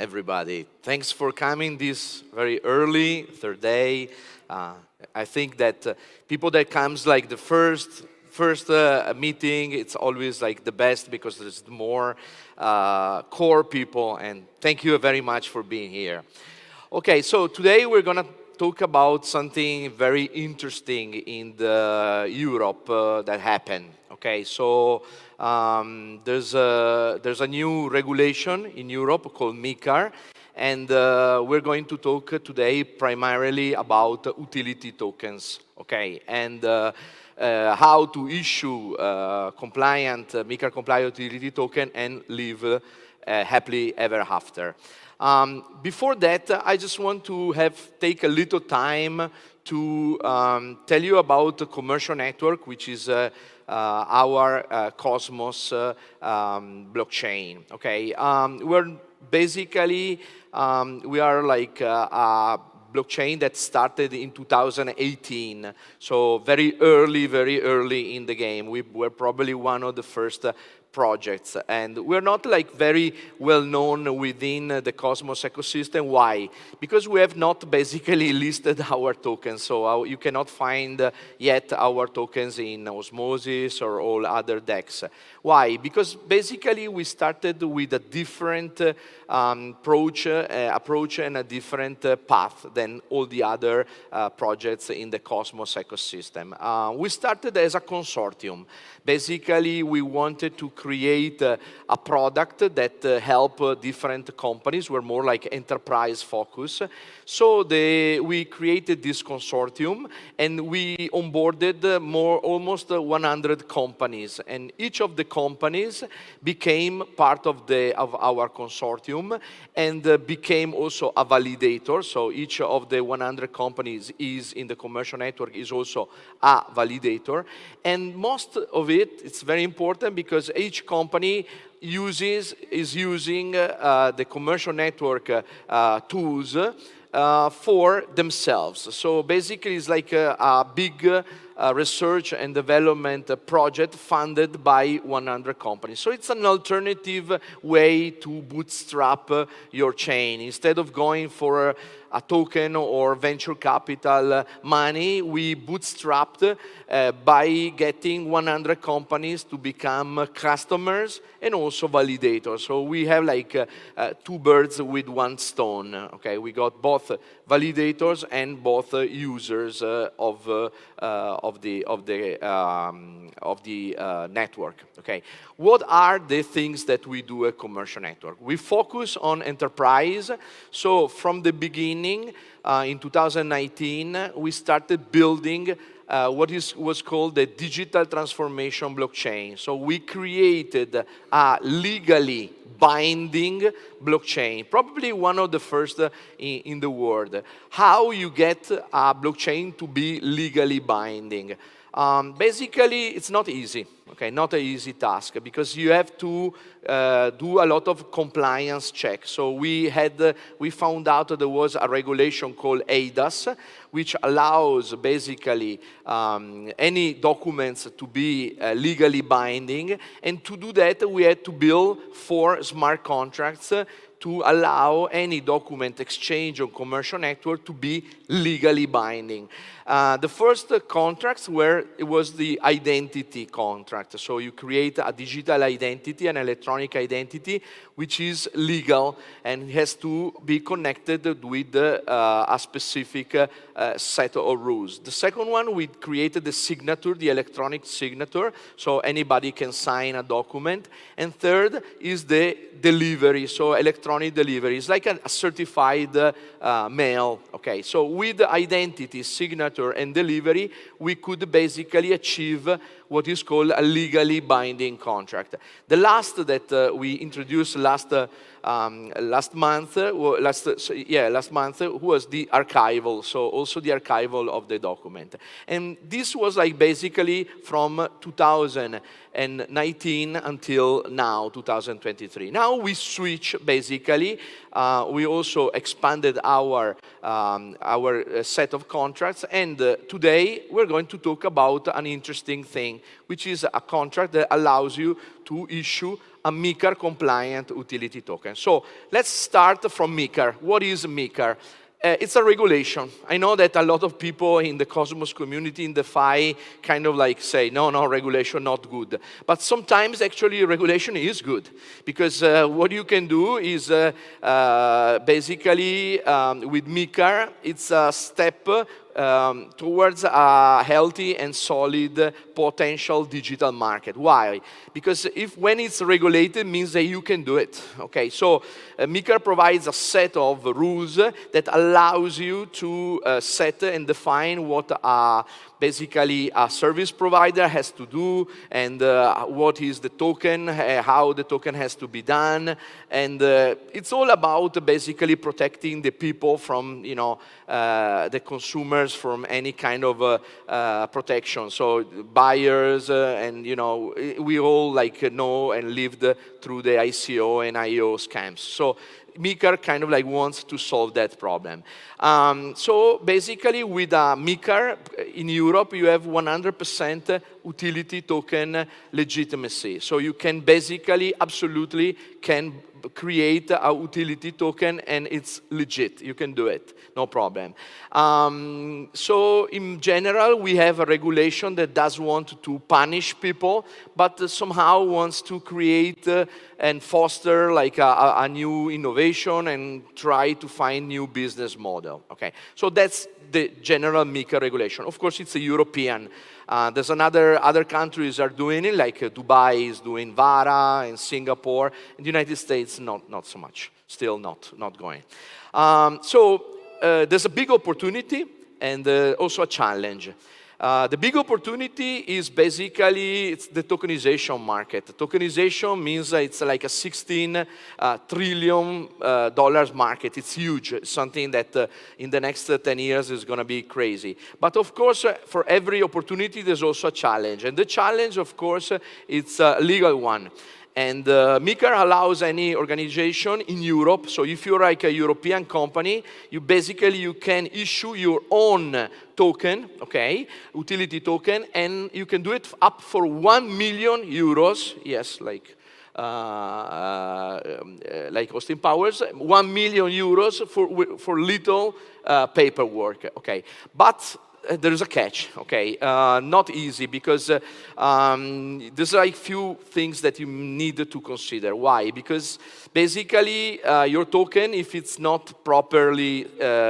everybody. Thanks for coming this very early, third day. I think that people that comes like the first meeting, it's always like the best because there's more core people, and thank you very much for being here. Okay, so today we're gonna talk about something very interesting in the Europe that happened. Okay, so there's a new regulation in Europe called MiCAR, and we're going to talk today primarily about utility tokens. Okay, and how to issue compliant MiCAR compliant utility token and live happily ever after. Before that, I just want to take a little time to tell you about the Commercio network, which is our Cosmos blockchain. Okay, we're basically we are like a blockchain that started in 2018, so very early in the game. We were probably one of the first projects, and we're not like very well known within the Cosmos ecosystem. Why? Because we have not basically listed our tokens, so you cannot find yet our tokens in Osmosis or all other DEX. Why? Because basically we started with a different approach and a different path than all the other projects in the Cosmos ecosystem. We started as a consortium. Basically, we wanted to create a product that help different companies. We're more like enterprise focus. So we created this consortium, and we onboarded almost 100 companies. And each of the companies became part of our consortium and became also a validator. So each of the 100 companies is in the Commercio network is also a validator. And most of it's very important because each company is using the Commercio network tools for themselves. So basically it's like a big research and development project funded by 100 companies. So it's an alternative way to bootstrap your chain. Instead of going for a token or venture capital money, we bootstrapped by getting 100 companies to become customers and also validators. So we have like two birds with one stone. Okay, we got both validators and both users of the network. Okay, what are the things that we do at Commercio network? We focus on enterprise. So from the beginning, in 2019, we started building what was called the digital transformation blockchain. So we created a legally binding blockchain, probably one of the first in the world. How you get a blockchain to be legally binding? Basically, it's not easy. Okay, not an easy task because you have to do a lot of compliance checks. So we found out that there was a regulation called ADAS, which allows basically any documents to be legally binding. And to do that, we had to build 4 smart contracts to allow any document exchange on Commercio network to be legally binding. The first contracts was the identity contract. So you create a digital identity, an electronic identity, which is legal and has to be connected with a specific set of rules. The second one, we created the signature, the electronic signature, so anybody can sign a document. And third is the delivery, so electronic delivery. It's like a certified mail. Okay, so with identity, signature, and delivery, we could basically achieve what is called a legally binding contract. The last that we introduced last month was the archival, so also the archival of the document. And this was like basically from 2019 until now, 2023. Now we switch basically. We also expanded our set of contracts, And today, we're going to talk about an interesting thing, which is a contract that allows you to issue a MiCAR-compliant utility token. So let's start from MiCAR. What is MiCAR? It's a regulation. I know that a lot of people in the Cosmos community, in DeFi, kind of like say, no, regulation not good. But sometimes actually regulation is good, because what you can do is basically with MiCAR, it's a step towards a healthy and solid potential digital market. Why? Because when it's regulated, means that you can do it. Okay, so MiCAR provides a set of rules that allows you to set and define what basically a service provider has to do, and what is the token, how the token has to be done, and it's all about basically protecting the people from, the consumers from any kind of protection. So buyers, and we all know and lived through the ICO and IO scams. So MiCAR kind of wants to solve that problem. So basically with MiCAR in Europe, you have 100% utility token legitimacy. So you can basically, absolutely can create a utility token and it's legit. You can do it, no problem. So in general, we have a regulation that does want to punish people, but somehow wants to create and foster a new innovation and try to find new business model. Okay, so that's the general MiCAR regulation. Of course, it's a European. There's other countries are doing it, like Dubai is doing VARA, and Singapore. In the United States, not so much. Still not going. So there's a big opportunity and also a challenge. The big opportunity is basically it's the tokenization market. Tokenization means it's like a $16 trillion market. It's huge. It's something that in the next 10 years is going to be crazy. But of course, for every opportunity, there's also a challenge. And the challenge, of course, it's a legal one. And MiCAR allows any organization in Europe, so if you're like a European company, you can issue your own token, okay, utility token, and you can do it up for 1 million euros, yes, like Austin Powers, 1 million euros for little paperwork, okay. But there's a catch, okay? Not easy, because there's like few things that you need to consider. Why? Because basically your token, if it's not properly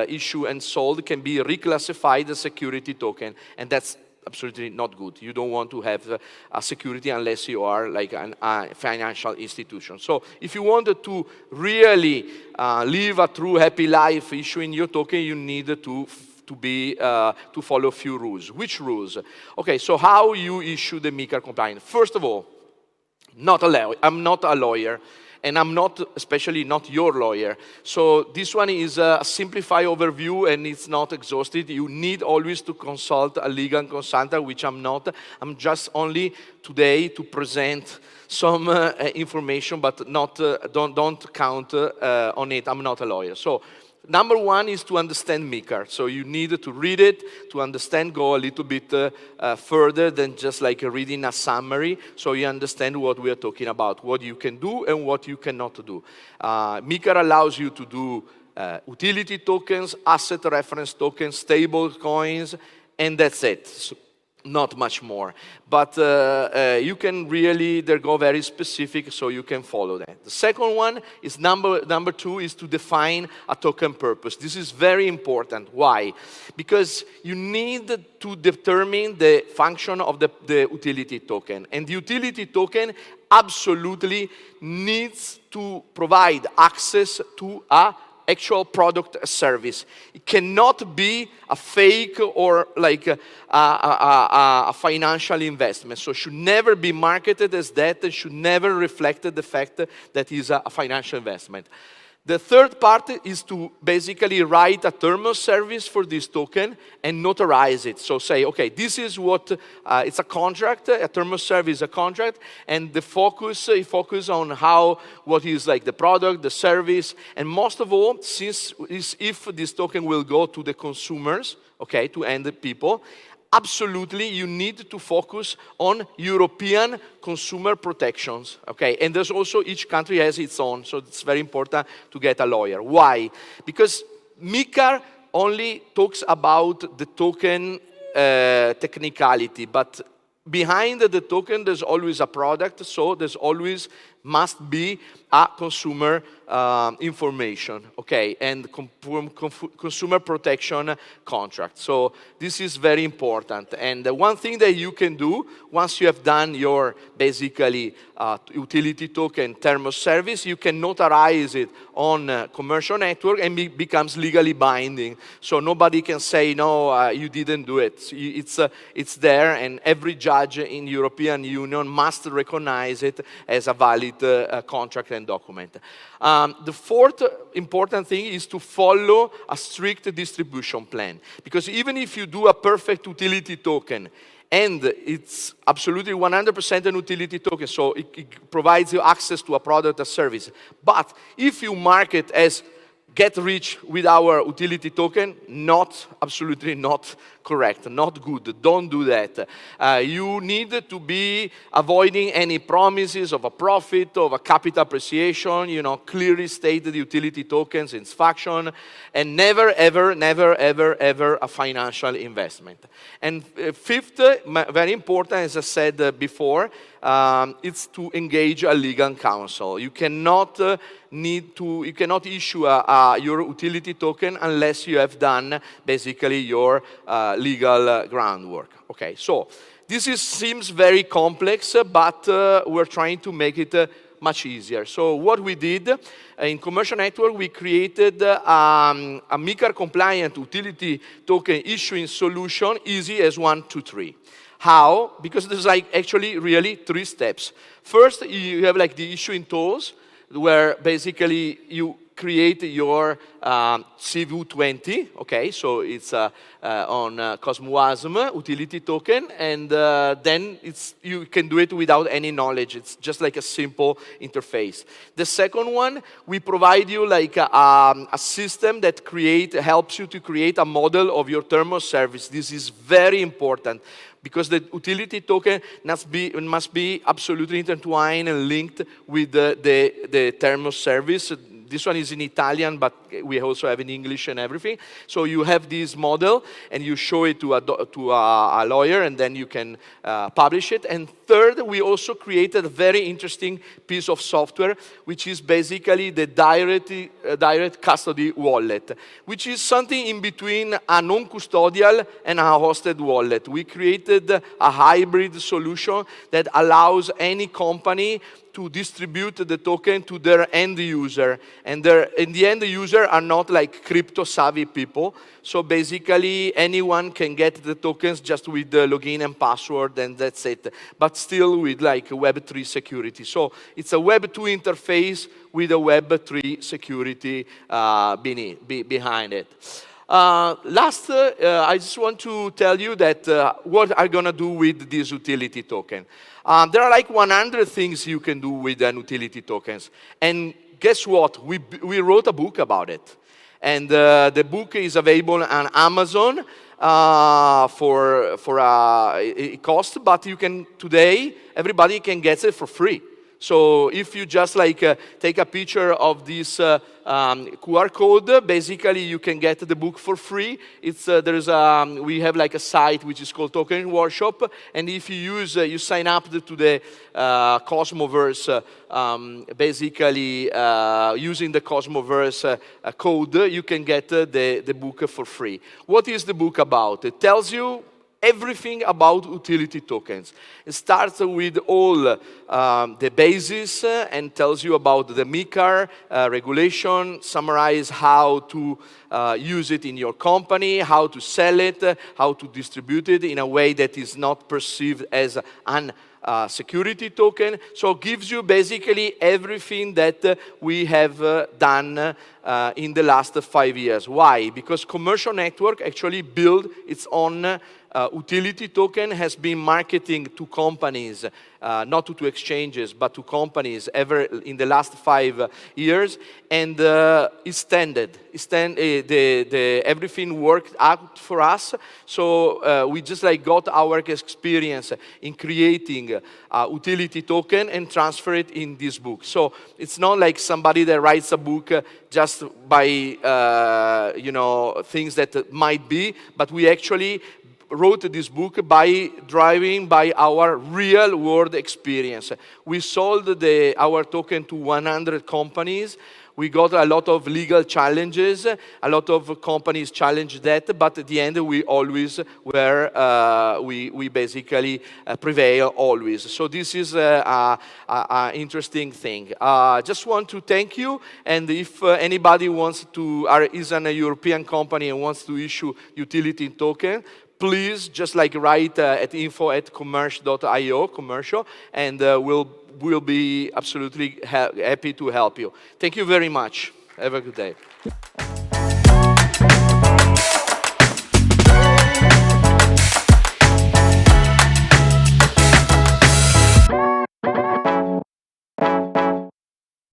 issued and sold, can be reclassified as security token, and that's absolutely not good. You don't want to have a security unless you are like a financial institution. So if you wanted to really live a true happy life issuing your token, you need to follow a few rules. Which rules? Okay, so how you issue the MiCAR compliant? First of all, I'm not a lawyer, and I'm especially not your lawyer. So this one is a simplified overview, and it's not exhaustive. You need always to consult a legal consultant, which I'm not. I'm just only today to present some information, but don't count on it. I'm not a lawyer. So number one is to understand MiCAR. So you need to read it, to understand, go a little bit further than just like reading a summary, so you understand what we are talking about, what you can do and what you cannot do. MiCAR allows you to do utility tokens, asset reference tokens, stable coins, and that's it. So, not much more. But you can really, they go very specific, so you can follow that. The second one is number two is to define a token purpose. This is very important. Why? Because you need to determine the function of the utility token. And the utility token absolutely needs to provide access to a actual product service. It cannot be a fake or like a financial investment. So it should never be marketed as that. It should never reflect the fact that it's a financial investment. The third part is to basically write a term of service for this token and notarize it. So say, okay, this is what, it's a contract, a term of service is a contract, and the focus on what is like the product, the service, and most of all, if this token will go to the consumers, okay, to end people, absolutely, you need to focus on European consumer protections, okay? And there's also, each country has its own, so it's very important to get a lawyer. Why? Because MiCAR only talks about the token technicality, but behind the token, there's always a product, so there's always must be a consumer information, okay, and consumer protection contract. So this is very important. And one thing that you can do once you have done your basically utility token term of service, you can notarize it on Commercio network and becomes legally binding. So nobody can say, no, you didn't do it. It's there, and every judge in European Union must recognize it as a valid contract and document. The fourth important thing is to follow a strict distribution plan. Because even if you do a perfect utility token, and it's absolutely 100% an utility token, so it provides you access to a product or service. But if you market as get rich with our utility token, absolutely not correct, not good. Don't do that. You need to be avoiding any promises of a profit, of a capital appreciation, clearly state the utility tokens in faction, and never, ever, never, ever, ever a financial investment. And fifth, very important, as I said before, it's to engage a legal counsel. You cannot issue your utility token unless you have done basically your legal groundwork. Okay, so this seems very complex, but we're trying to make it much easier. So what we did in Commercio Network, we created a MiCAR compliant utility token issuing solution, easy as 1, 2, 3. How? Because there's actually really 3 steps. First, you have the issuing tools, where basically you create your CV20, okay, so it's on CosmoWasm utility token, and then you can do it without any knowledge. It's just like a simple interface. The second one, we provide you a system that helps you to create a model of your term of service. This is very important, because the utility token must be absolutely intertwined and linked with the term of service. This one is in Italian, but we also have in English and everything. So you have this model, and you show it to a lawyer, and then you can publish it. And third, we also created a very interesting piece of software, which is basically the direct custody wallet, which is something in between a non-custodial and a hosted wallet. We created a hybrid solution that allows any company to distribute the token to their end user. And the end user are not crypto savvy people. So basically anyone can get the tokens just with the login and password, and that's it. But still with Web3 security. So it's a Web2 interface with a Web3 security behind it. Last, I just want to tell you that what I'm going to do with this utility token. There are 100 things you can do with an utility tokens. And guess what? We wrote a book about it. And the book is available on Amazon for a cost, but today, everybody can get it for free. So if you just take a picture of this QR code, basically you can get the book for free. We have a site which is called Token Workshop, and if you sign up to the Cosmoverse, basically using the Cosmoverse code, you can get the book for free. What is the book about? It tells you everything about utility tokens. It starts with all the basis and tells you about the MiCAR regulation, summarize how to use it in your company, how to sell it, how to distribute it in a way that is not perceived as an security token. So it gives you basically everything that we have done in the last 5 years. Why? Because Commercio Network actually built its own utility token, has been marketing to companies, not to exchanges, but to companies ever in the last 5 years, and everything worked out for us. So we just like got our experience in creating a utility token and transfer it in this book. So it's not like somebody that writes a book just by things that might be, but we actually wrote this book by driving by our real world experience. We sold our token to 100 companies. We got a lot of legal challenges. A lot of companies challenged that, but at the end we always were, we basically prevail always. So this is an interesting thing. Just want to thank you, and if anybody wants to, is a European company and wants to issue utility token, please just like write at info@commercio.io, Commercio, and we'll be absolutely happy to help you. Thank you very much. Have a good day.